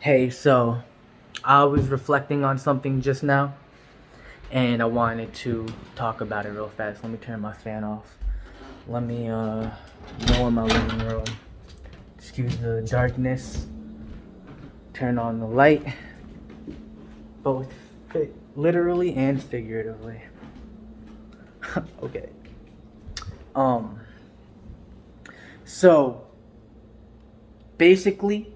Hey, so I was reflecting on something just now, and I wanted to talk about it real fast. Let me turn my fan off. Let me go in my living room. Excuse the darkness. Turn on the light, both literally and figuratively. Okay. Um. So basically,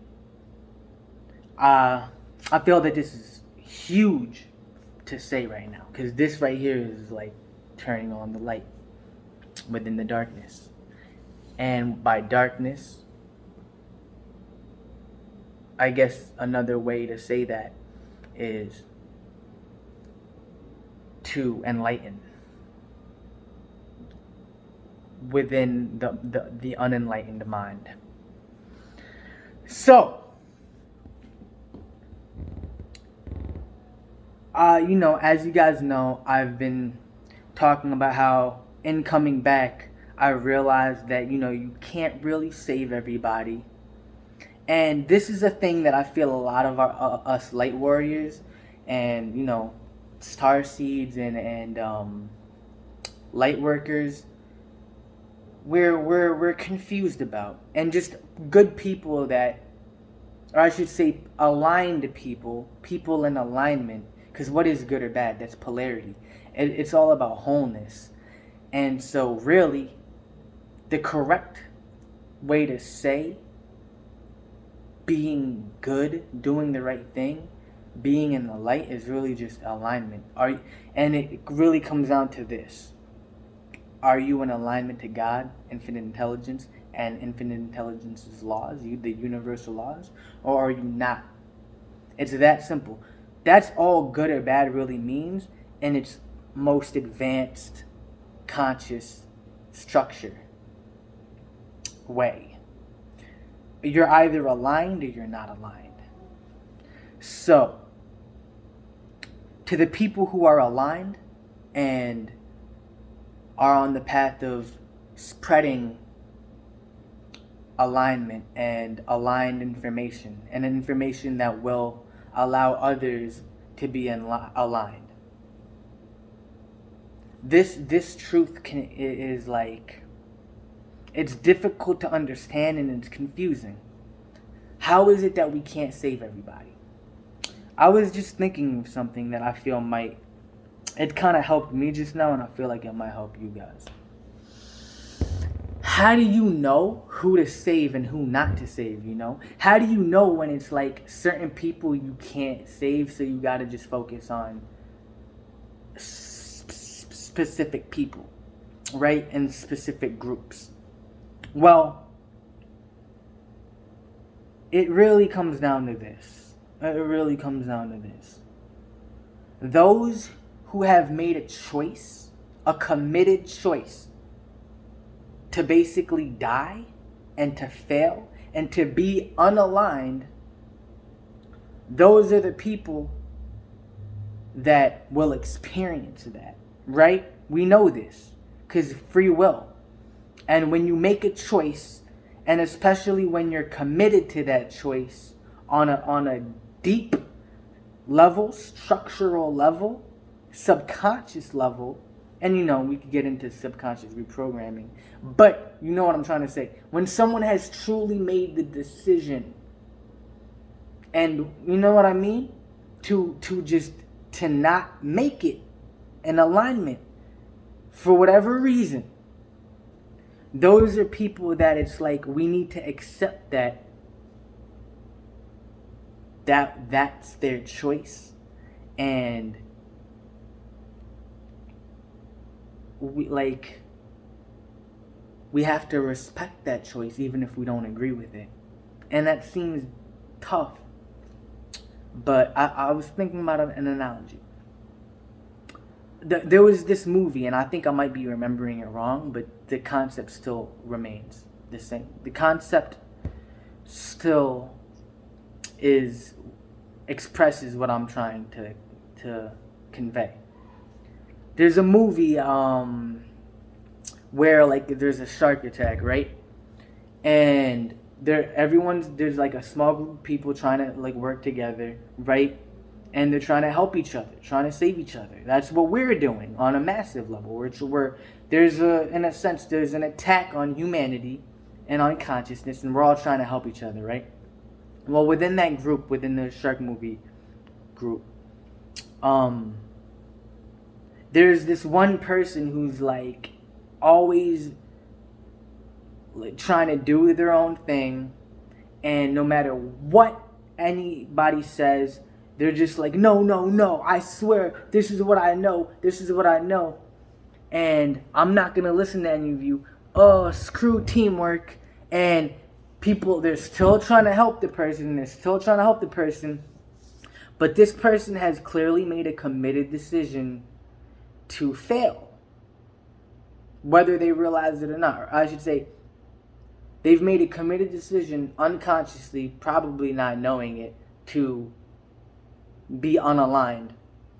I feel that this is huge to say right now, because this right here is like turning on the light within the darkness. And by darkness, I guess another way to say that is to enlighten within the unenlightened mind. So, as you guys know, I've been talking about how in coming back, I realized that, you can't really save everybody. And this is a thing that I feel a lot of us light warriors and, star seeds and light workers, we're confused about. And just good people that, or I should say aligned people in alignment. Because what is good or bad? That's polarity. It's all about wholeness. And so really, the correct way to say being good, doing the right thing, being in the light is really just alignment. And it really comes down to this. Are you in alignment to God, infinite intelligence, and infinite intelligence's laws, the universal laws, or are you not? It's that simple. That's all good or bad really means in its most advanced conscious structure way. You're either aligned or you're not aligned. So, to the people who are aligned and are on the path of spreading alignment and aligned information, and information that will allow others to be aligned. This truth is like, it's difficult to understand and it's confusing. How is it that we can't save everybody? I was just thinking of something that I feel it kind of helped me just now, and I feel like it might help you guys. How do you know who to save and who not to save, How do you know when it's like certain people you can't save, so you gotta just focus on specific people, right? And specific groups. Well, it really comes down to this. Those who have made a choice, a committed choice, to basically die and to fail and to be unaligned, those are the people that will experience that, right? We know this because free will. And when you make a choice, and especially when you're committed to that choice on a deep level, structural level, subconscious level, and we could get into subconscious reprogramming, but you know what I'm trying to say. When someone has truly made the decision, and you know what I mean, to not make it in alignment for whatever reason, those are people that it's like we need to accept that's their choice, and we have to respect that choice even if we don't agree with it. And that seems tough, but I was thinking about an analogy. There was this movie, and I think I might be remembering it wrong, but the concept still remains the same. The concept still expresses what I'm trying to convey. There's a movie where like there's a shark attack, right? And there's like a small group of people trying to like work together, right? And they're trying to help each other, trying to save each other. That's what we're doing on a massive level. There's in a sense, there's an attack on humanity and on consciousness, and we're all trying to help each other, right? Well, within that group, within the shark movie group, there's this one person who's like always like trying to do their own thing, and no matter what anybody says, they're just like, no, no, no, I swear, this is what I know, and I'm not gonna listen to any of you. Oh, screw teamwork. And people, they're still trying to help the person, but this person has clearly made a committed decision to fail, whether they realize it or not. Or I should say, they've made a committed decision unconsciously, probably not knowing it, to be unaligned.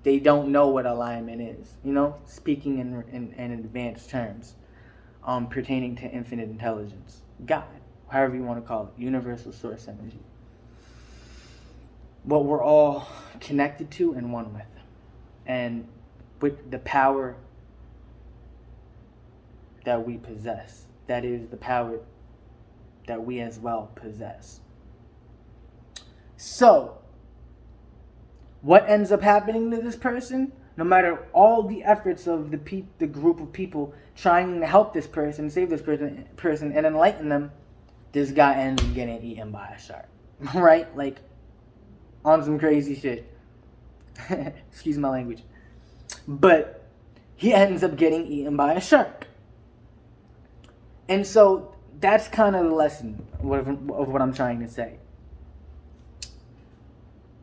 They don't know what alignment is, speaking in advanced terms, pertaining to infinite intelligence, God, however you want to call it, universal source energy. What we're all connected to and one with. And with the power that we possess, that is the power that we as well possess. So, what ends up happening to this person? No matter all the efforts of the group of people trying to help this person, save this person, and enlighten them, this guy ends up getting eaten by a shark. Right? Like, on some crazy shit. Excuse my language. But he ends up getting eaten by a shark. And so, that's kind of the lesson of what I'm trying to say.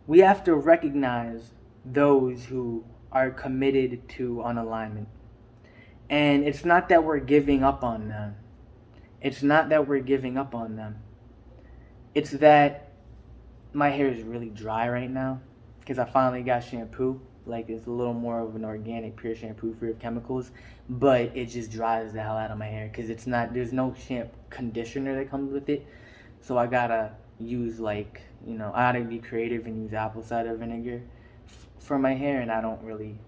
We have to recognize those who are committed to unalignment. And it's not that we're giving up on them. It's that my hair is really dry right now because I finally got shampoo. Like, it's a little more of an organic, pure shampoo free of chemicals, but it just dries the hell out of my hair because there's no shampoo conditioner that comes with it. So I gotta use I gotta be creative and use apple cider vinegar for my hair, and I don't really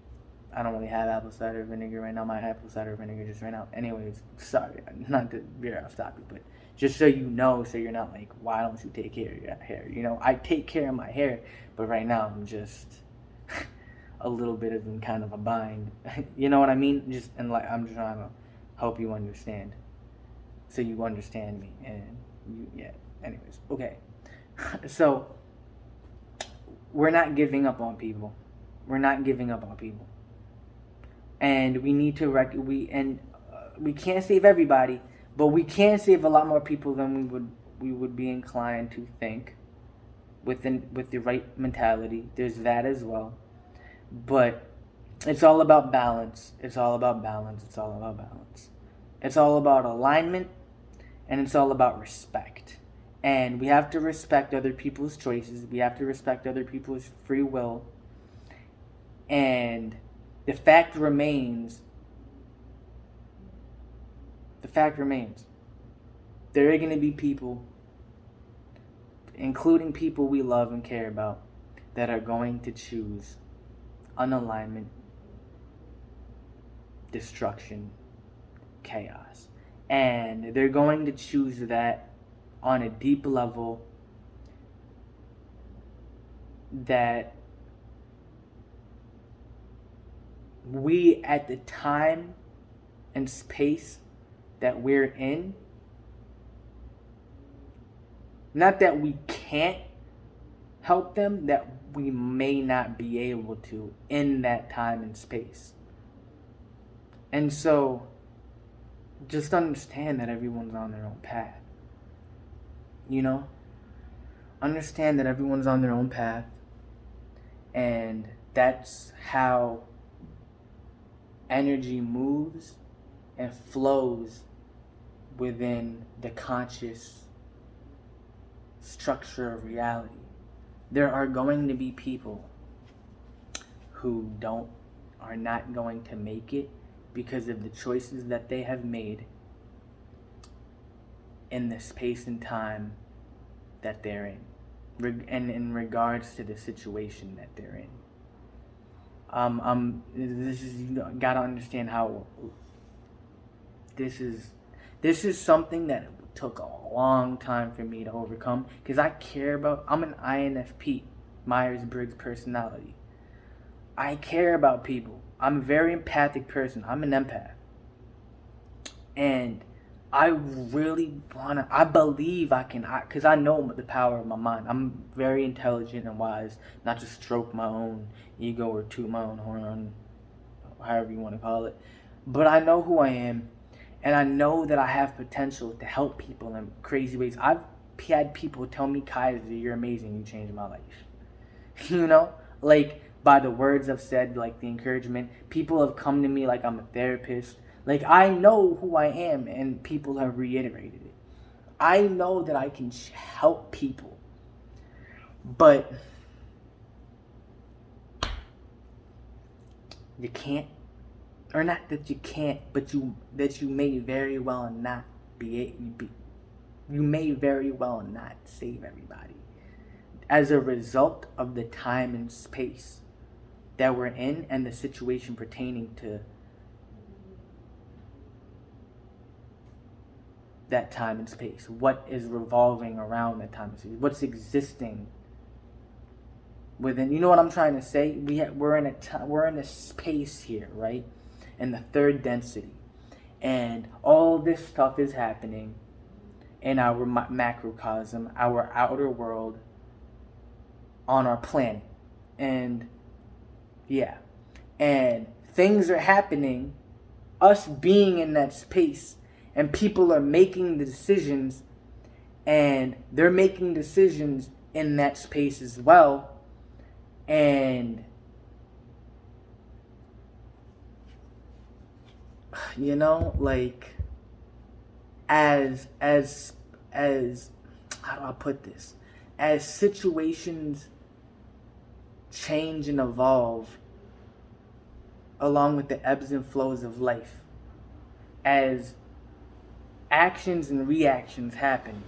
have apple cider vinegar right now. My apple cider vinegar just ran out. Anyways, sorry, not to veer off topic, but just so you know, so you're not like, why don't you take care of your hair? I take care of my hair, but right now I'm just a little bit in kind of a bind. You know what I mean? I'm trying to help you understand, so you understand me, and anyways, okay. So, we're not giving up on people. And we need to we can't save everybody, but we can save a lot more people than we would be inclined to think with the right mentality. There's that as well. But it's all about balance. It's all about alignment, and it's all about respect. And we have to respect other people's choices. We have to respect other people's free will. And the fact remains, there are going to be people, including people we love and care about, that are going to choose unalignment, destruction, chaos. And they're going to choose that on a deep level that we, at the time and space that we're in, not that we can't help them, that we may not be able to in that time and space. And so, just understand that everyone's on their own path. Understand that everyone's on their own path, and that's how energy moves and flows within the conscious structure of reality. There are going to be people who are not going to make it because of the choices that they have made in the space and time that they're in, and in regards to the situation that they're in. This is, you gotta understand how this is something that took a long time for me to overcome, because I'm an INFP, Myers-Briggs personality. I care about people. I'm a very empathic person. I'm an empath. And I really I believe I can, because I know the power of my mind. I'm very intelligent and wise, not to stroke my own ego or toot my own horn, however you want to call it. But I know who I am, and I know that I have potential to help people in crazy ways. I've had people tell me, Kaizer, you're amazing, you changed my life. You know? Like, by the words I've said, like the encouragement. People have come to me like I'm a therapist. Like, I know who I am, and people have reiterated it. I know that I can help people. But you can't, or not that you can't, but that you may very well not you may very well not save everybody as a result of the time and space that we're in, and the situation pertaining to that time and space. What is revolving around that time and space? What's existing within? You know what I'm trying to say? We're in a space here, right? In the third density, and all this stuff is happening in our macrocosm, our outer world, on our planet, and yeah, and things are happening, us being in that space, and people are making the decisions, and they're making decisions in that space as well, and you know, like, as how do I put this? As situations change and evolve along with the ebbs and flows of life, as actions and reactions happen,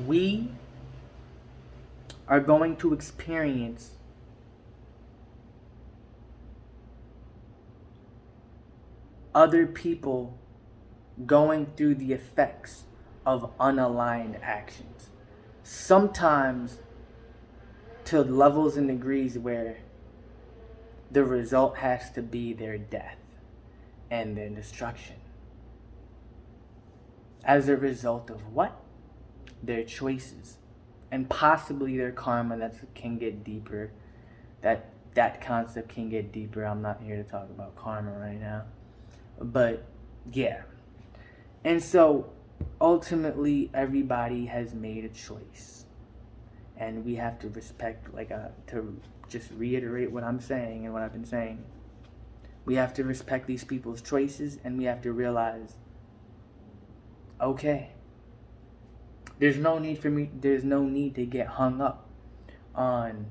we are going to experience other people going through the effects of unaligned actions. Sometimes to levels and degrees where the result has to be their death and their destruction. As a result of what? Their choices. And possibly their karma. That can get deeper. That concept can get deeper. I'm not here to talk about karma right now. But yeah. And so ultimately everybody has made a choice. And we have to respect, to just reiterate what I'm saying and what I've been saying. We have to respect these people's choices, and we have to realize, okay, there's no need to get hung up on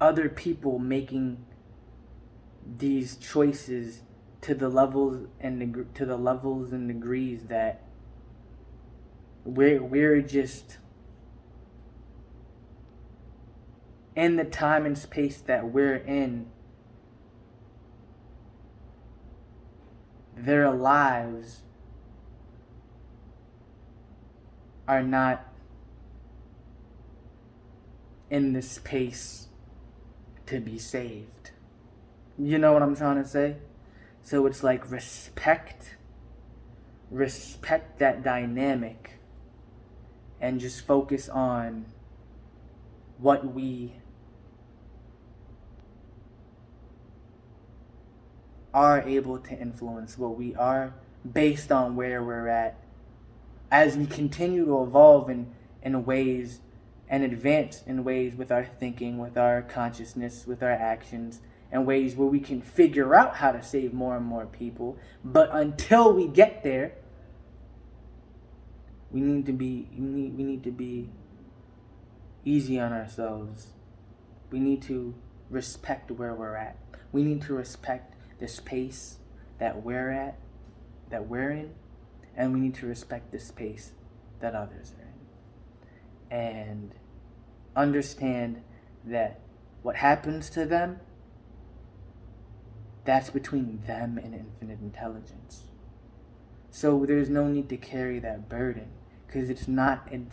other people making these choices to the levels and degrees that we're just in the time and space that we're in. Their lives are not in the space to be saved. You know what I'm trying to say? So it's like respect that dynamic, and just focus on what we are able to influence, what we are based on where we're at, as we continue to evolve in ways and advance in ways with our thinking, with our consciousness, with our actions, and ways where we can figure out how to save more and more people. But until we get there, we need to be easy on ourselves. We need to respect where we're at. We need to respect the space that we're at, that we're in, and we need to respect the space that others are in. And understand that what happens to them, that's between them and infinite intelligence. So there's no need to carry that burden, because it's not in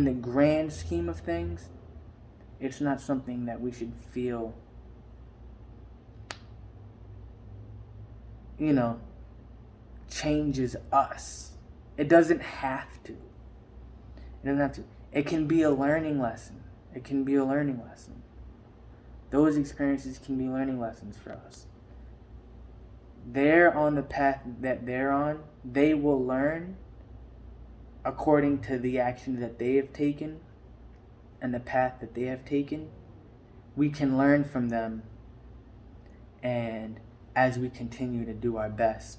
the grand scheme of things, it's not something that we should feel, changes us. It doesn't have to. It doesn't have to. It can be a learning lesson. It can be a learning lesson. Those experiences can be learning lessons for us. They're on the path that they're on. They will learn according to the actions that they have taken and the path that they have taken. We can learn from them, and as we continue to do our best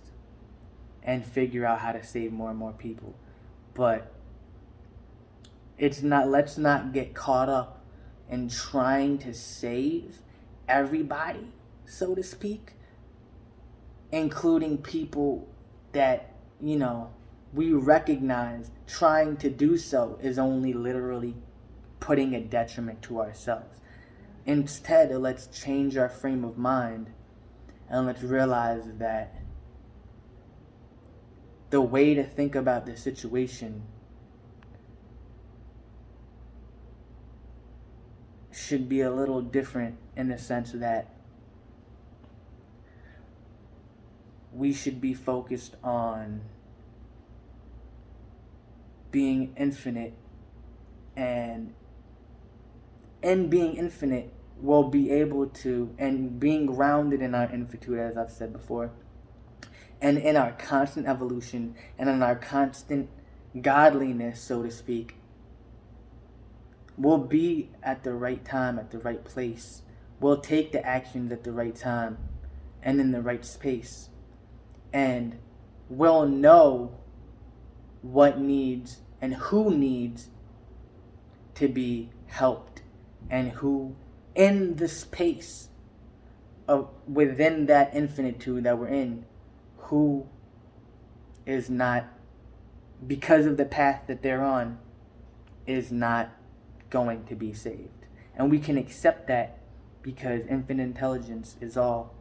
and figure out how to save more and more people. But let's not get caught up in trying to save everybody, so to speak, including people that, we recognize trying to do so is only literally putting a detriment to ourselves. Instead, let's change our frame of mind, and let's realize that the way to think about the situation should be a little different, in the sense that we should be focused on being infinite, and in being infinite, we'll be able to, and being grounded in our infinitude, as I've said before, and in our constant evolution, and in our constant godliness, so to speak, we'll be at the right time, at the right place. We'll take the actions at the right time and in the right space. And we'll know what needs and who needs to be helped, and who in the space of within that infinitude that we're in, who is not, because of the path that they're on, is not going to be saved. And we can accept that, because infinite intelligence is all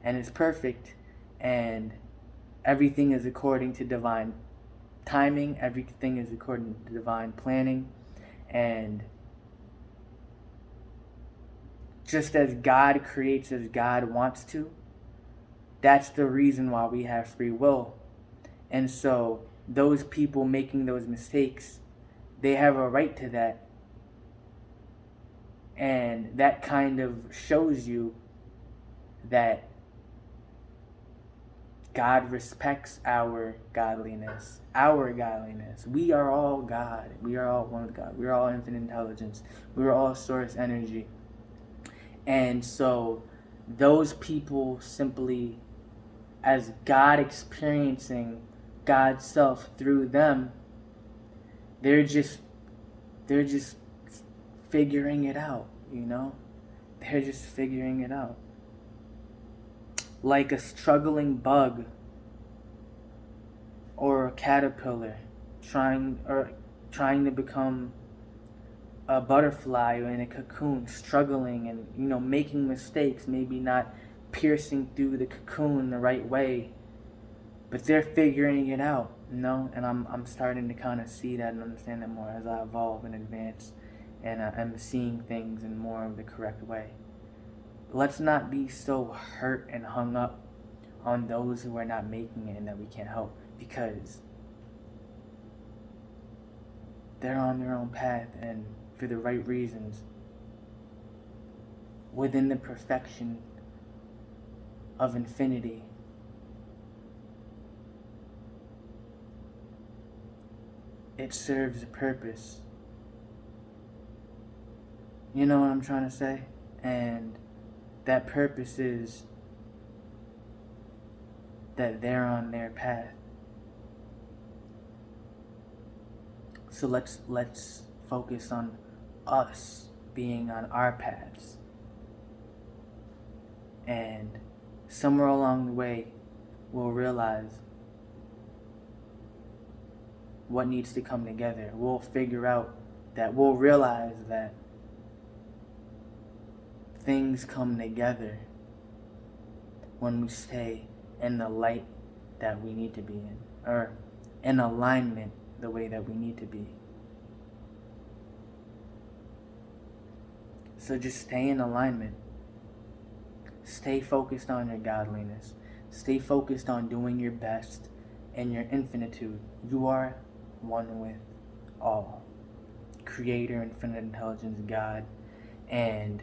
and is perfect, and everything is according to divine timing, everything is according to divine planning. And just as God creates as God wants to, that's the reason why we have free will. And so those people making those mistakes, they have a right to that. And that kind of shows you that God respects our godliness, our godliness. We are all God. We are all one with God. We are all infinite intelligence. We are all source energy. And so those people simply, as God experiencing God's self through them, they're just figuring it out, They're just figuring it out. Like a struggling bug or a caterpillar trying to become a butterfly in a cocoon, struggling and making mistakes, maybe not piercing through the cocoon the right way, but they're figuring it out, and I'm starting to kind of see that and understand that more as I evolve and advance, and I'm seeing things in more of the correct way. Let's not be so hurt and hung up on those who are not making it and that we can't help, because they're on their own path and for the right reasons, within the perfection of infinity. It serves a purpose. You know what I'm trying to say? And that purpose is that they're on their path. So let's focus on us being on our paths. And somewhere along the way, we'll realize what needs to come together. We'll figure out that, we'll realize that things come together when we stay in the light that we need to be in, or in alignment the way that we need to be. So just stay in alignment. Stay focused on your godliness. Stay focused on doing your best in your infinitude. You are one with all. Creator, infinite intelligence, God. And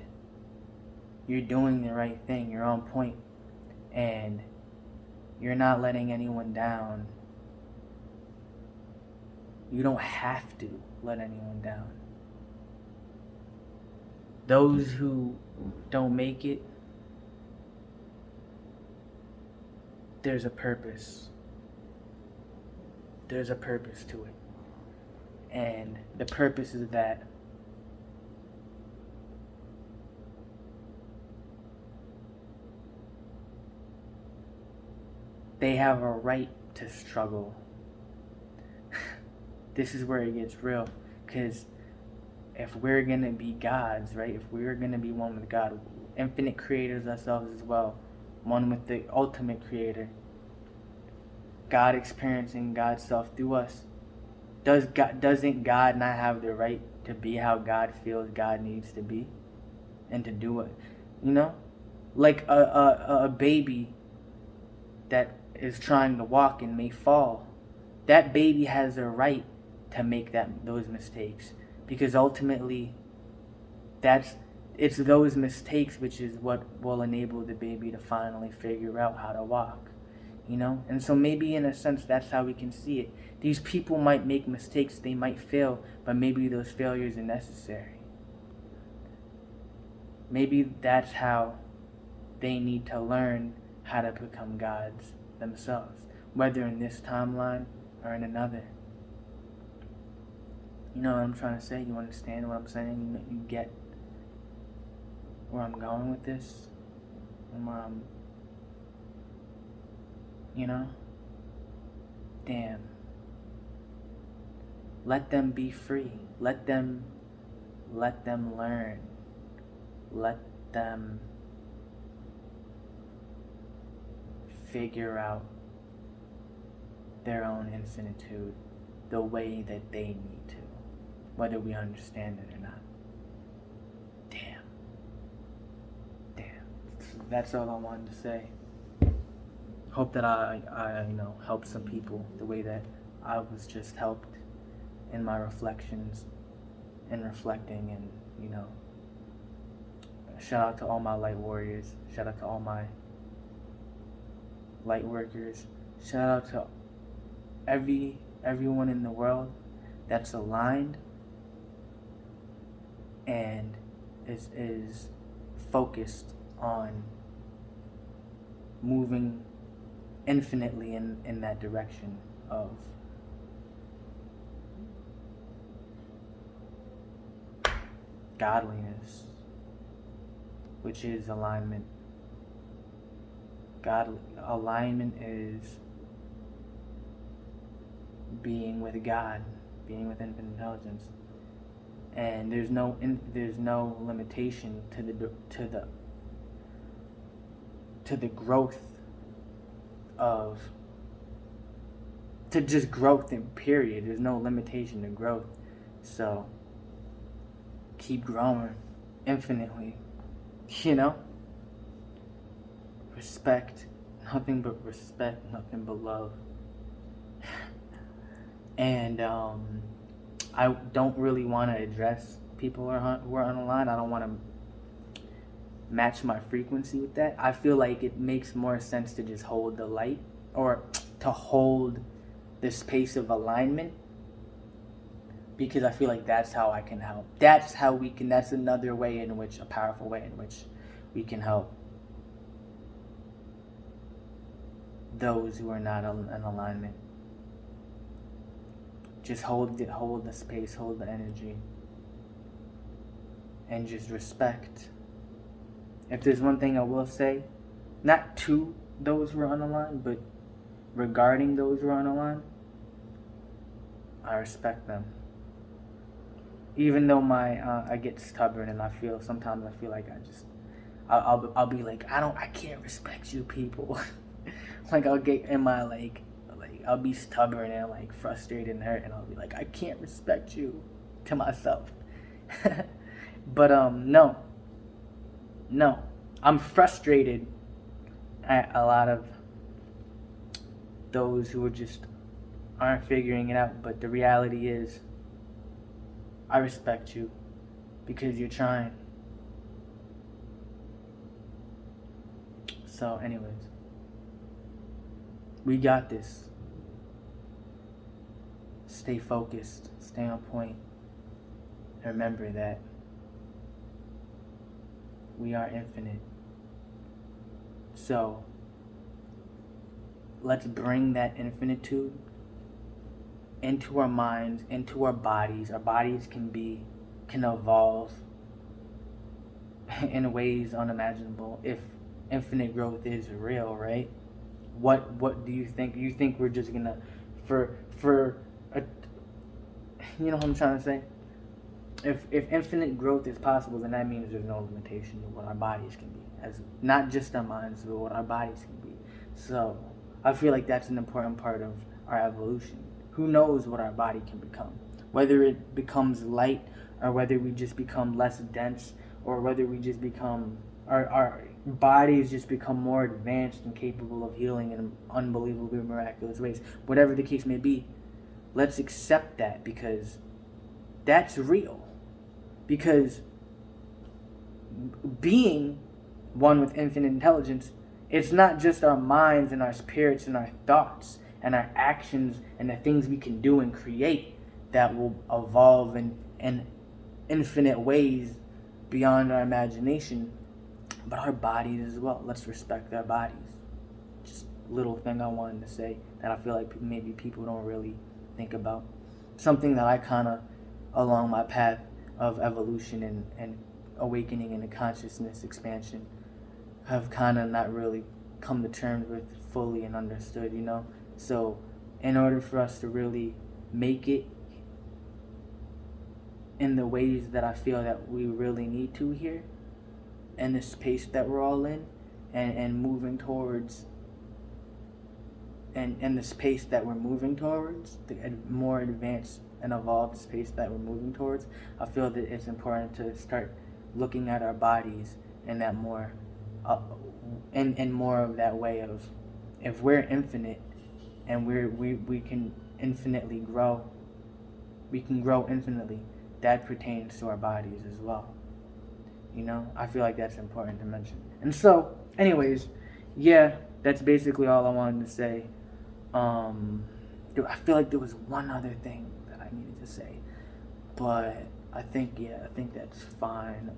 you're doing the right thing. You're on point. And you're not letting anyone down. You don't have to let anyone down. Those who don't make it, there's a purpose. There's a purpose to it. And the purpose is that they have a right to struggle. This is where it gets real. Because if we're going to be gods, right? If we're going to be one with God, infinite creators ourselves as well, one with the ultimate creator, God experiencing God's self through us, doesn't God not have the right to be how God feels God needs to be? And to do it, you know? Like a baby that is trying to walk and may fall. That baby has a right to make those mistakes. Because ultimately, it's those mistakes which is what will enable the baby to finally figure out how to walk, you know? And so maybe in a sense, that's how we can see it. These people might make mistakes, they might fail, but maybe those failures are necessary. Maybe that's how they need to learn how to become gods themselves, whether in this timeline or in another. You know what I'm trying to say? You understand what I'm saying? You get where I'm going with this? And where I'm, you know? Damn. Let them be free. Let them learn. Let them figure out their own infinitude the way that they need to, whether we understand it or not. Damn. That's all I wanted to say. Hope that I helped some people the way that I was just helped in my reflections and reflecting, and shout out to all my light warriors. Shout out to all my light workers. Shout out to everyone in the world that's aligned and is focused on moving infinitely in that direction of godliness, which is alignment. Alignment is being with God, being with infinite intelligence, and there's no limitation to the growth of, to just growth in period. There's no limitation to growth. So keep growing infinitely, respect, nothing but respect, nothing but love. And I don't really want to address people who are unaligned. I don't want to match my frequency with that. I feel like it makes more sense to just hold the light, or to hold the space of alignment, because I feel like that's how I can help. That's another way in which, a powerful way in which we can help those who are not in alignment. Just hold the space, hold the energy, and just respect. If there's one thing I will say, not to those who are unaligned, but regarding those who are unaligned, I respect them. Even though I get stubborn and sometimes I feel like I'll be like, I can't respect you people. Like I'll get in my like I'll be stubborn and like frustrated and hurt, and I'll be like, I can't respect you to myself. But no, I'm frustrated at a lot of those who aren't figuring it out. But the reality is, I respect you because you're trying. So anyways, we got this. Stay focused, stay on point, and remember that we are infinite. So let's bring that infinitude into our minds, into our bodies. Our bodies can evolve in ways unimaginable if infinite growth is real, right? What do you think? You think we're just gonna you know what I'm trying to say? If infinite growth is possible, then that means there's no limitation to what our bodies can be, as not just our minds, but what our bodies can be. So I feel like that's an important part of our evolution. Who knows what our body can become? Whether it becomes light, or whether we just become less dense, or whether we just become our bodies just become more advanced and capable of healing in unbelievably miraculous ways. Whatever the case may be, let's accept that, because that's real. Because being one with infinite intelligence, it's not just our minds and our spirits and our thoughts and our actions and the things we can do and create that will evolve in infinite ways beyond our imagination, but our bodies as well. Let's respect our bodies. Just a little thing I wanted to say that I feel like maybe people don't really think about. Something that I kind of, along my path of evolution and awakening into consciousness expansion, have kind of not really come to terms with fully and understood, you know? So in order for us to really make it in the ways that I feel that we really need to here, in the space that we're all in, and moving towards, and the space that we're moving towards, the more advanced and evolved space that we're moving towards, I feel that it's important to start looking at our bodies in that more, in more of that way of, if we're infinite and we can infinitely grow, we can grow infinitely. That pertains to our bodies as well. You know, I feel like that's important to mention. And so, anyways, yeah, that's basically all I wanted to say. I feel like there was one other thing that I needed to say, but I think that's fine.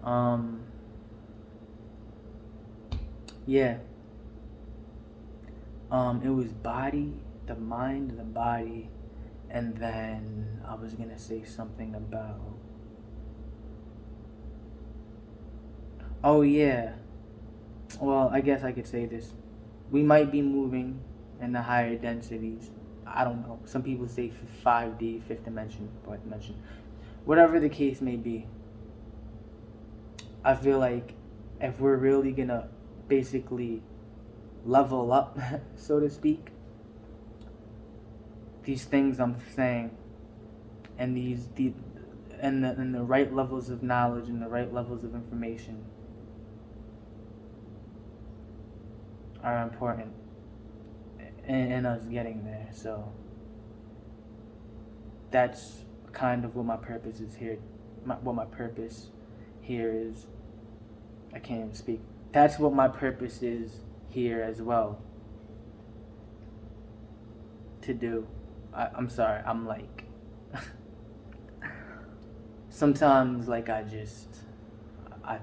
It was the mind, the body, and then I was gonna say something about, oh yeah, well, I guess I could say this. We might be moving in the higher densities. I don't know. Some people say 5D, fifth dimension, fourth dimension. Whatever the case may be, I feel like if we're really gonna basically level up, so to speak, these things I'm saying, and the right levels of knowledge and the right levels of information are important in us getting there. So that's kind of what my purpose is here. What my purpose here is. I can't even speak. That's what my purpose is here as well. To do. I'm sorry. I'm like. Sometimes like I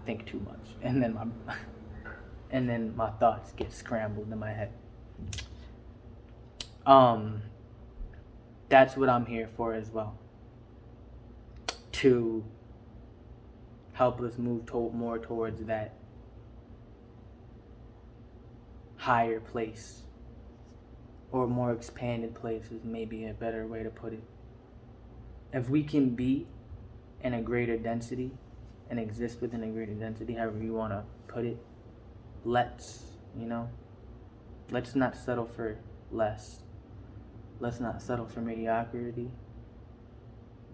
think too much, and then my thoughts get scrambled in my head. That's what I'm here for as well. To help us move more towards that higher place, or more expanded place is maybe a better way to put it. If we can be in a greater density and exist within a greater density, however you want to put it, let's not settle for less. Let's not settle for mediocrity.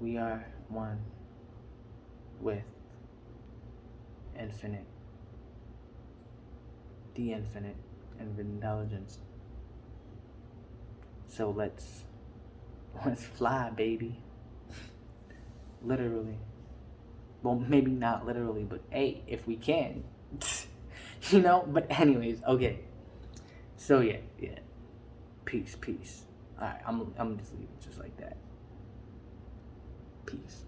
We are one with infinite, the infinite intelligence. So let's fly, baby. Literally. Well, maybe not literally, but hey, if we can. But anyways, okay. So yeah. Peace. Alright, I'm just leaving it just like that. Peace.